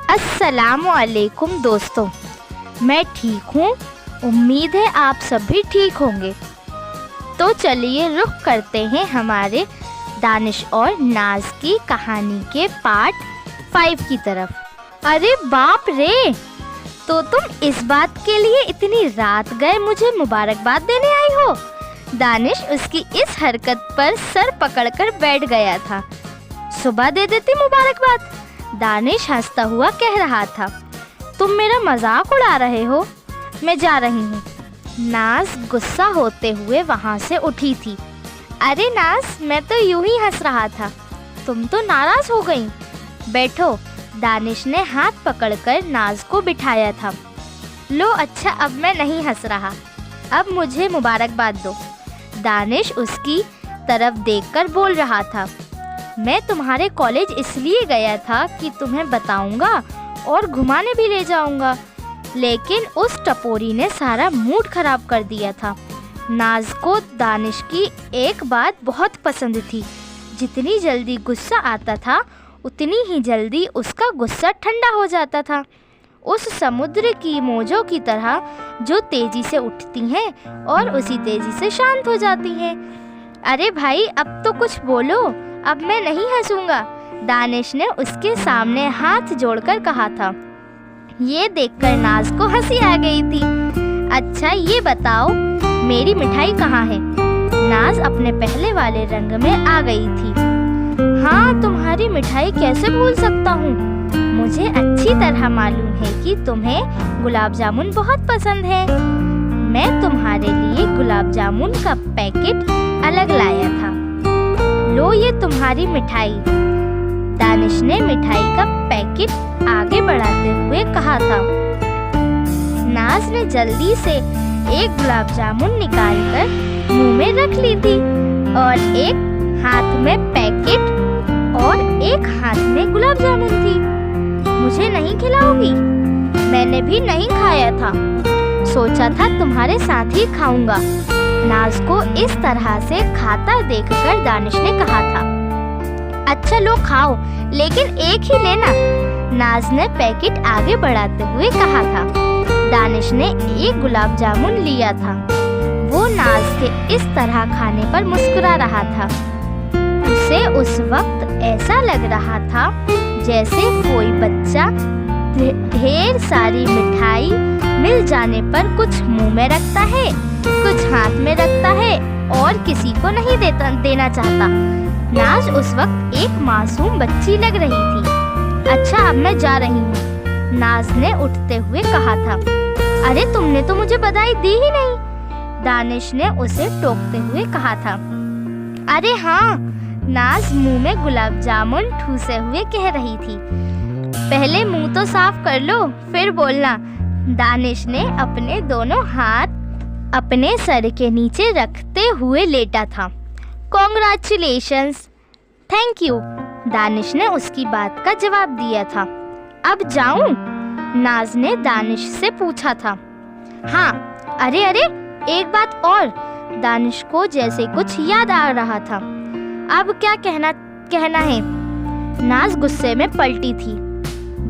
अस्सलामु अलैकुम दोस्तों, मैं ठीक हूँ। उम्मीद है आप सब भी ठीक होंगे। तो चलिए रुख करते हैं हमारे दानिश और नाज की कहानी के पार्ट 5 की तरफ। अरे बाप रे, तो तुम इस बात के लिए इतनी रात गए मुझे मुबारकबाद देने आई हो? दानिश उसकी इस हरकत पर सर पकड़कर बैठ गया था। सुबह दे देती मुबारकबाद, दानिश हंसता हुआ कह रहा था। तुम मेरा मजाक उड़ा रहे हो, मैं जा रही हूँ। नाज गुस्सा होते हुए वहाँ से उठी थी। अरे नाज, मैं तो यूं ही हंस रहा था, तुम तो नाराज हो गई। बैठो, दानिश ने हाथ पकड़कर नाज को बिठाया था। लो अच्छा, अब मैं नहीं हंस रहा, अब मुझे मुबारकबाद दो। दानिश उसकी तरफ देखकर बोल रहा था। मैं तुम्हारे कॉलेज इसलिए गया था कि तुम्हें बताऊंगा और घुमाने भी ले जाऊंगा, लेकिन उस टपोरी ने सारा मूड खराब कर दिया था। नाज को दानिश की एक बात बहुत पसंद थी। जितनी जल्दी गुस्सा आता था उतनी ही जल्दी उसका गुस्सा ठंडा हो जाता था, उस समुद्र की मौजों की तरह जो तेजी से उठती हैं और उसी तेजी से शांत हो जाती हैं। अरे भाई, अब तो कुछ बोलो, अब मैं नहीं हंसूंगा, दानिश ने उसके सामने हाथ जोड़कर कहा था। ये देखकर नाज को हंसी आ गई थी। अच्छा ये बताओ, मेरी मिठाई कहाँ है? नाज अपने पहले वाले रंग में आ गई थी। हाँ, तुम्हारी मिठाई कैसे भूल सकता हूँ, मुझे अच्छी तरह मालूम है कि तुम्हें गुलाब जामुन बहुत पसंद है। मैं तुम्हारे लिए गुलाब जामुन का पैकेट अलग लाया था, लो ये तुम्हारी मिठाई। दानिश ने मिठाई का पैकेट आगे बढ़ाते हुए कहा था। नाज ने जल्दी से एक गुलाब जामुन निकालकर मुंह में रख ली थी और एक हाथ में पैकेट और एक हाथ में गुलाब जामुन थी। मुझे नहीं खिलाओगी? मैंने भी नहीं खाया था, सोचा था तुम्हारे साथ ही खाऊंगा। नाज को इस तरह से खाता देखकर दानिश ने कहा था। अच्छा लो खाओ, लेकिन एक ही लेना, नाज ने पैकेट आगे बढ़ाते हुए कहा था। दानिश ने एक गुलाब जामुन लिया था। वो नाज के इस तरह खाने पर मुस्कुरा रहा था। उसे उस वक्त ऐसा लग रहा था जैसे कोई बच्चा ढेर सारी मिठाई मिल जाने पर कुछ मुंह में रखता है, कुछ हाथ में रखता है और किसी को नहीं देना चाहता। नाज उस वक्त एक मासूम बच्ची लग रही थी। अच्छा अब मैं जा रही हूँ, नाज ने उठते हुए कहा था। अरे तुमने तो मुझे बधाई दी ही नहीं, दानिश ने उसे टोकते हुए कहा था। अरे हाँ, नाज मुंह में गुलाब जामुन ठूसे हुए कह रही थी। पहले मुंह तो साफ कर लो फिर बोलना। दानिश ने अपने दोनों हाथ अपने सर के नीचे रखते हुए लेटा था। कॉन्ग्रेचुलेशंस, थैंक यू, दानिश ने उसकी बात का जवाब दिया था। अब जाऊं? नाज ने दानिश से पूछा था। हाँ, अरे एक बात और, दानिश को जैसे कुछ याद आ रहा था। अब क्या कहना है? नाज गुस्से में पलटी थी।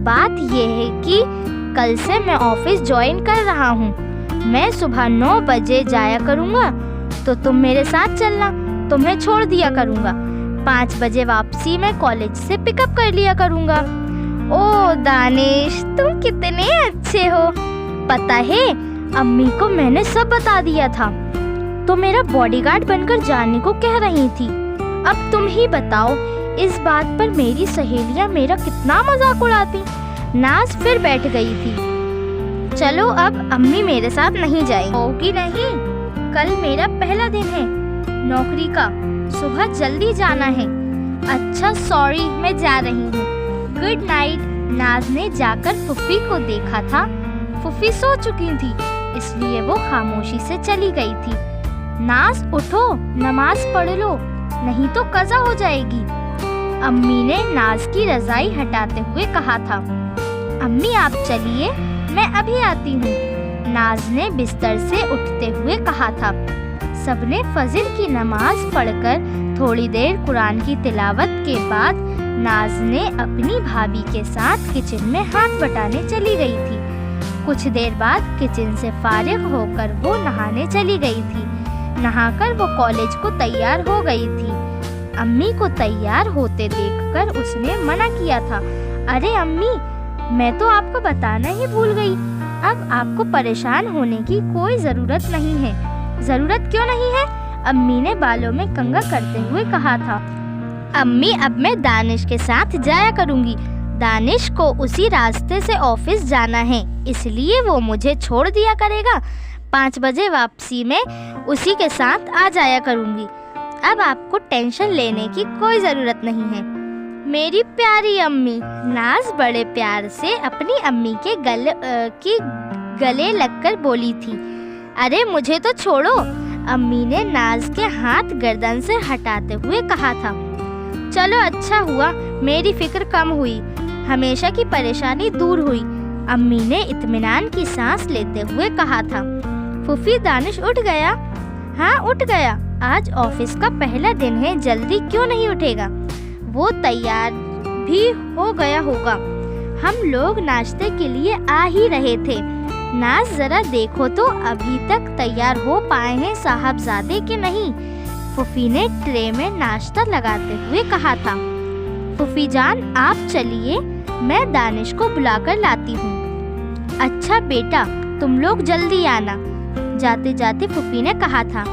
बात यह है कि कल से मैं ऑफिस ज्वाइन कर रहा हूँ। मैं सुबह 9 बजे जाया करूँगा, तो तुम मेरे साथ चलना, तुम्हें छोड़ दिया करूँगा। 5 बजे वापसी मैं कॉलेज से पिकअप कर लिया करूँगा। ओ दानिश, तुम कितने अच्छे हो। पता है, अम्मी को मैंने सब बता दिया था, तो मेरा बॉडीगार्ड बनकर जाने को कह रही थी। अब तुम ही बताओ, इस बात पर मेरी सहेलियाँ मेरा कितना मजाक उड़ाती। नाज फिर बैठ गई थी। चलो अब अम्मी मेरे साथ नहीं जाएगी। नहीं, कल मेरा पहला दिन है नौकरी का, सुबह जल्दी जाना है। अच्छा सॉरी, मैं जा रही हूँ, गुड नाइट। नाज ने जाकर फुफ्फी को देखा था। फुफ्फी सो चुकी थी, इसलिए वो खामोशी से चली गई थी। नाज उठो, नमाज पढ़ लो, नहीं तो कज़ा हो जाएगी, अम्मी ने नाज की रजाई हटाते हुए कहा था। अम्मी आप चलिए, मैं अभी आती हूँ, नाज ने बिस्तर से उठते हुए कहा था। सबने फजर की नमाज पढ़कर थोड़ी देर कुरान की तिलावत के बाद नाज ने अपनी भाभी के साथ किचन में हाथ बटाने चली गई थी। कुछ देर बाद किचन से फारिग होकर वो नहाने चली गई थी। नहाकर वो कॉलेज को तैयार हो गई थी। अम्मी को तैयार होते देखकर उसने मना किया था। अरे अम्मी, मैं तो आपको बताना ही भूल गई। अब आपको परेशान होने की कोई ज़रूरत नहीं है। ज़रूरत क्यों नहीं है? अम्मी ने बालों में कंघा करते हुए कहा था। अम्मी, अब मैं दानिश के साथ जाया करूँगी। दानिश को उसी रास्ते से ऑफिस जाना है, इसलिए वो मुझे छोड़ दिया करेगा। 5 बजे वापसी में उसी के साथ आ जाया करूँगी। अब आपको टेंशन लेने की कोई ज़रूरत नहीं है। मेरी प्यारी अम्मी, नाज बड़े प्यार से अपनी अम्मी के गले लगकर बोली थी। अरे मुझे तो छोड़ो, अम्मी ने नाज के हाथ गर्दन से हटाते हुए कहा था। चलो, अच्छा हुआ, मेरी फिक्र कम हुई, हमेशा की परेशानी दूर हुई, अम्मी ने इत्मीनान की सांस लेते हुए कहा था। फूफी, दानिश उठ गया? हाँ, उठ गया। आज ऑफिस का पहला दिन है, जल्दी क्यों नहीं उठेगा? वो तैयार भी हो गया होगा। हम लोग नाश्ते के लिए आ ही रहे थे। नाज, जरा देखो तो अभी तक तैयार हो पाए हैं साहबजादे के नहीं? फूफी ने ट्रे में नाश्ता लगाते हुए कहा था। फूफी जान, आप चलिए, मैं दानिश को बुलाकर लाती हूँ। अच्छा बेटा, तुम लोग जल्दी आना, जाते जाते फूफी ने कहा था।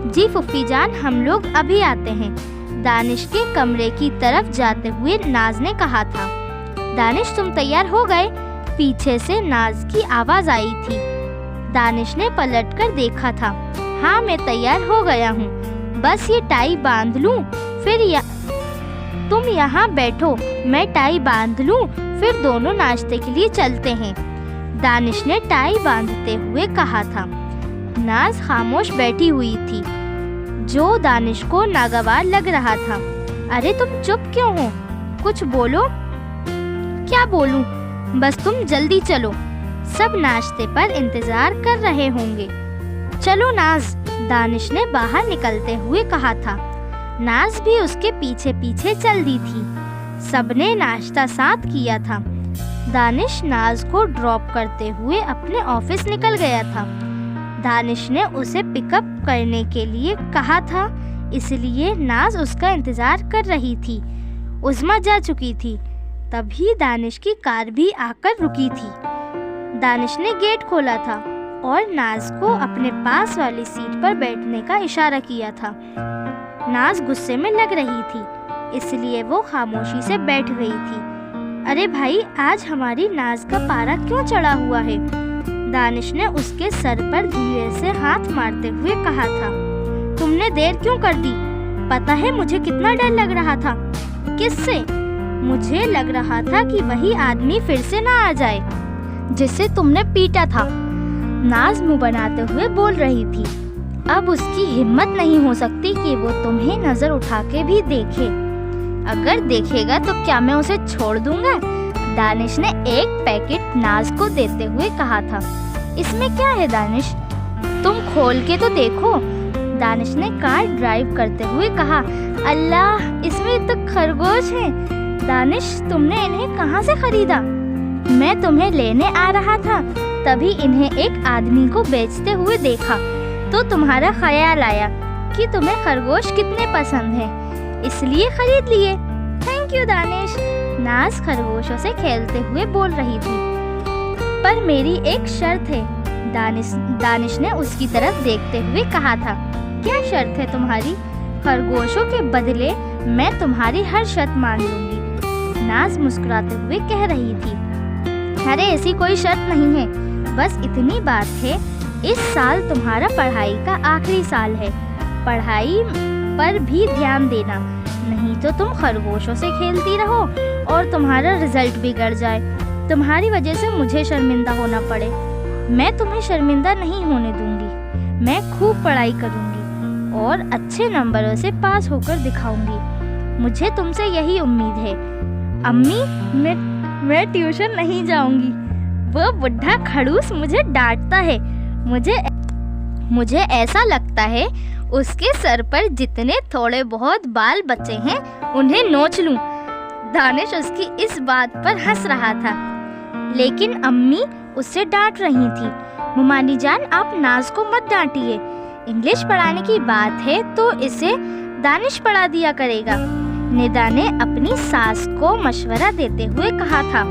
जी फूफी जान, हम लोग अभी आते हैं, दानिश के कमरे की तरफ जाते हुए नाज ने कहा था। दानिश, तुम तैयार हो गए? पीछे से नाज की आवाज आई थी। दानिश ने पलटकर देखा था। हाँ, मैं तैयार हो गया हूँ, बस ये टाई बांध लूँ, फिर तुम यहाँ बैठो, मैं टाई बांध लूँ, फिर दोनों नाश्ते के लिए चलते हैं, दानिश ने टाई बांधते हुए कहा था। नाज खामोश बैठी हुई थी, जो दानिश को नागवार लग रहा था। अरे तुम चुप क्यों हो? कुछ बोलो। क्या बोलूं? बस तुम जल्दी चलो, सब नाश्ते पर इंतजार कर रहे होंगे। चलो नाज, दानिश ने बाहर निकलते हुए कहा था। नाज भी उसके पीछे पीछे चल दी थी। सबने नाश्ता साथ किया था। दानिश नाज को ड्रॉप करते हुए अपने ऑफिस निकल गया था। दानिश ने उसे पिकअप करने के लिए कहा था, इसलिए नाज उसका इंतजार कर रही थी। उज़्मा जा चुकी थी। तभी दानिश की कार भी आकर रुकी थी। दानिश ने गेट खोला था और नाज को अपने पास वाली सीट पर बैठने का इशारा किया था। नाज गुस्से में लग रही थी, इसलिए वो खामोशी से बैठ गई थी। अरे भाई, आज हमारी नाज का पारा क्यों चढ़ा हुआ है? दानिश ने उसके सर पर धीरे से हाथ मारते हुए कहा था। तुमने देर क्यों कर दी? पता है मुझे कितना डर लग रहा था। किससे? मुझे लग रहा था कि वही आदमी फिर से ना आ जाए जिसे तुमने पीटा था। नाज मुंह बनाते हुए बोल रही थी। अब उसकी हिम्मत नहीं हो सकती कि वो तुम्हें नजर उठा के भी देखे। अगर देखेगा तो क्या मैं उसे छोड़ दूंगा? दानिश ने एक पैकेट नाज को देते हुए कहा था। इसमें क्या है दानिश? तुम खोल के तो देखो, दानिश ने कार ड्राइव करते हुए कहा। अल्लाह, इसमें तो खरगोश हैं। दानिश, तुमने इन्हें कहाँ से खरीदा? मैं तुम्हें लेने आ रहा था, तभी इन्हें एक आदमी को बेचते हुए देखा, तो तुम्हारा ख्याल आया कि तुम्हें खरगोश कितने पसंद हैं, इसलिए खरीद लिए। Thank you Danish. नाज खरगोशों से खेलते हुए बोल रही थी। पर मेरी एक शर्त है, दानिश ने उसकी तरफ देखते हुए कहा था। क्या शर्त है तुम्हारी? खरगोशों के बदले मैं तुम्हारी हर शर्त मान लूंगी, नाज मुस्कुराते हुए कह रही थी। अरे ऐसी कोई शर्त नहीं है, बस इतनी बात है, इस साल तुम्हारा पढ़ाई का आखिरी साल है, पढ़ाई पर भी ध्यान देना, नहीं तो तुम खरगोशों से खेलती रहो और तुम्हारा रिजल्ट बिगड़ जाए, तुम्हारी वजह से मुझे शर्मिंदा होना पड़े। मैं तुम्हें शर्मिंदा नहीं होने दूंगी, मैं खूब पढ़ाई करूंगी और अच्छे नंबरों से पास होकर दिखाऊंगी, मुझे तुमसे यही उम्मीद है। अम्मी, मैं ट्यूशन नहीं जाऊंगी, वो बुढ़ा खड़ूस मुझे डांटता है, मुझे ऐसा लगता है उसके सर पर जितने थोड़े बहुत बाल बचे हैं उन्हें नोच लूं। दानिश उसकी इस बात पर हंस रहा था, लेकिन अम्मी उससे डांट रही थी। मुमानी जान, आप नाज को मत डांटिए, इंग्लिश पढ़ाने की बात है तो इसे दानिश पढ़ा दिया करेगा। निदा ने अपनी सास को मशवरा देते हुए कहा था।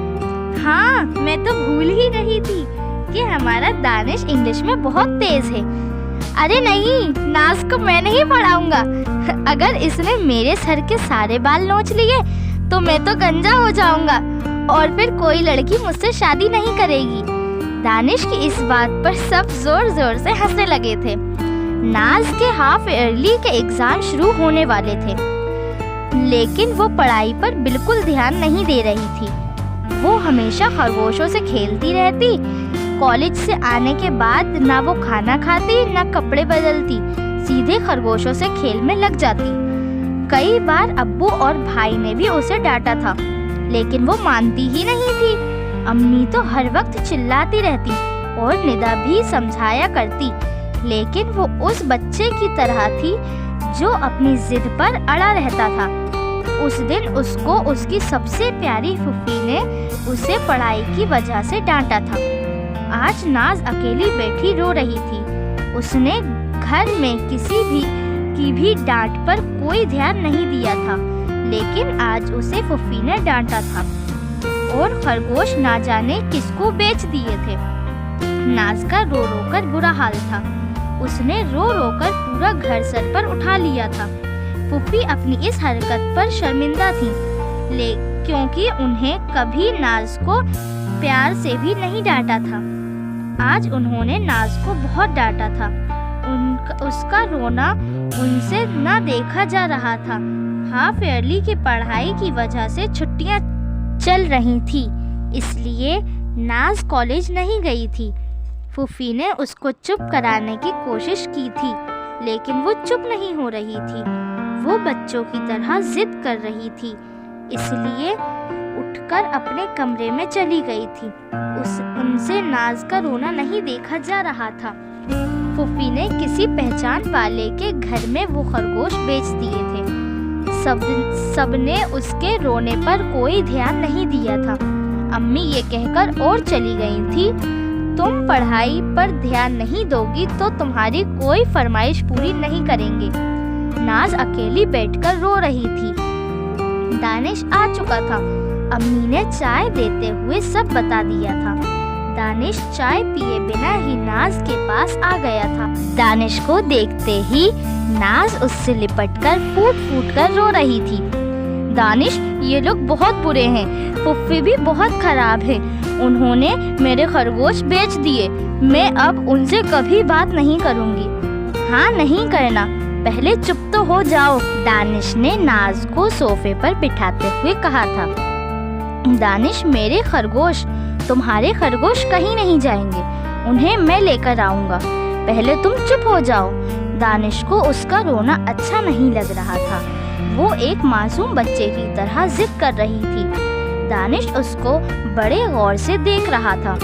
हाँ, मैं तो भूल ही रही थी कि हमारा दानिश इंग्लिश में बहुत तेज है। अरे नहीं, नाज को मैं नहीं पढ़ाऊंगा। अगर इसने मेरे सर के सारे बाल नोच लिए तो मैं तो गंजा हो जाऊंगा और फिर कोई लड़की मुझसे शादी नहीं करेगी। दानिश की इस बात पर सब जोर जोर से हंसने लगे थे। नाज के हाफ ईयरली के एग्जाम शुरू होने वाले थे, लेकिन वो पढ़ाई पर बिल्कुल ध्यान नहीं दे रही थी। वो हमेशा खरगोशों से खेलती रहती। कॉलेज से आने के बाद ना वो खाना खाती ना कपड़े बदलती, सीधे खरगोशों से खेल में लग जाती। कई बार अब्बू और भाई ने भी उसे डांटा था, लेकिन वो मानती ही नहीं थी। अम्मी तो हर वक्त चिल्लाती रहती और निदा भी समझाया करती, लेकिन वो उस बच्चे की तरह थी जो अपनी जिद पर अड़ा रहता था। उस दिन उसको उसकी सबसे प्यारी फूफी ने उसे पढ़ाई की वजह से डांटा था। आज नाज अकेली बैठी रो रही थी। उसने घर में किसी की भी डांट पर कोई ध्यान नहीं दिया था, लेकिन आज उसे फूफी ने डांटा था और खरगोश ना जाने किसको बेच दिए थे। नाज का रो रो कर बुरा हाल था। उसने रो रो कर पूरा घर सर पर उठा लिया था। फूफी अपनी इस हरकत पर शर्मिंदा थी, क्योंकि उन्हें कभी नाज को प्यार से भी नहीं डांटा था। आज उन्होंने नाज को बहुत डांटा था। उसका रोना उनसे न देखा जा रहा था। हाफ ईयरली की पढ़ाई की वजह से छुट्टियां चल रही थी, इसलिए नाज कॉलेज नहीं गई थी। फूफी ने उसको चुप कराने की कोशिश की थी, लेकिन वो चुप नहीं हो रही थी। वो बच्चों की तरह जिद कर रही थी, इसलिए उठकर अपने कमरे में चली गई थी। उनसे नाज का रोना नहीं देखा जा रहा था। फूफी ने किसी पहचान वाले के घर में वो खरगोश बेच दिए थे। सबने उसके रोने पर कोई ध्यान नहीं दिया था। अम्मी ये कहकर और चली गई थी, तुम पढ़ाई पर ध्यान नहीं दोगी तो तुम्हारी कोई फरमाइश पूरी नहीं करेंगे। नाज अकेली बैठकर रो रही थी। दानिश आ चुका था। अम्मी ने चाय देते हुए सब बता दिया था। दानिश चाय पिए बिना ही नाज के पास आ गया था। दानिश को देखते ही नाज उससे लिपटकर फूट फूट कर रो रही थी। दानिश, ये लोग बहुत बुरे हैं, फुफ्फी भी बहुत खराब है। उन्होंने मेरे खरगोश बेच दिए। मैं अब उनसे कभी बात नहीं करूँगी। हाँ, नहीं करना, पहले चुप तो हो जाओ, दानिश ने नाज को सोफे पर बिठाते हुए कहा था। दानिश, मेरे खरगोश, तुम्हारे खरगोश कहीं नहीं जाएंगे, उन्हें मैं लेकर आऊँगा, पहले तुम चुप हो जाओ। दानिश को उसका रोना अच्छा नहीं लग रहा था। वो एक मासूम बच्चे की तरह जिद कर रही थी। दानिश उसको बड़े गौर से देख रहा था।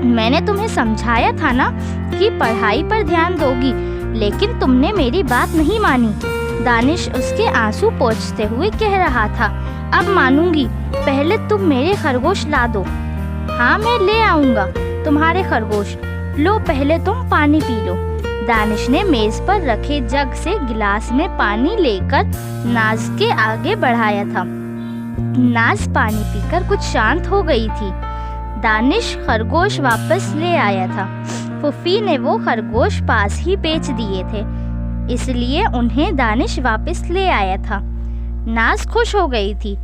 मैंने तुम्हें समझाया था ना कि पढ़ाई पर ध्यान दोगी, लेकिन तुमने मेरी बात नहीं मानी। दानिश उसके आंसू पोंछते हुए कह रहा था। अब मानूंगी, पहले तुम मेरे खरगोश ला दो। हाँ, मैं ले आऊँगा तुम्हारे खरगोश। लो, पहले तुम पानी पी लो। दानिश ने मेज पर रखे जग से गिलास में पानी लेकर नाज के आगे बढ़ाया था। नाज पानी पीकर कुछ शांत हो गई थी। दानिश खरगोश वापस ले आया था। फूफी ने वो खरगोश पास ही बेच दिए थे, इसलिए उन्हें दानिश वापस ले आया था। नाज खुश हो गई थी।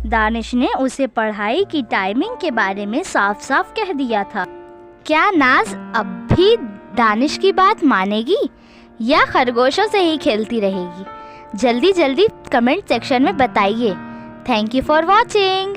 दानिश ने उसे पढ़ाई की टाइमिंग के बारे में साफ साफ कह दिया था। क्या नाज अब भी दानिश की बात मानेगी या खरगोशों से ही खेलती रहेगी? जल्दी जल्दी कमेंट सेक्शन में बताइए। Thank you for watching.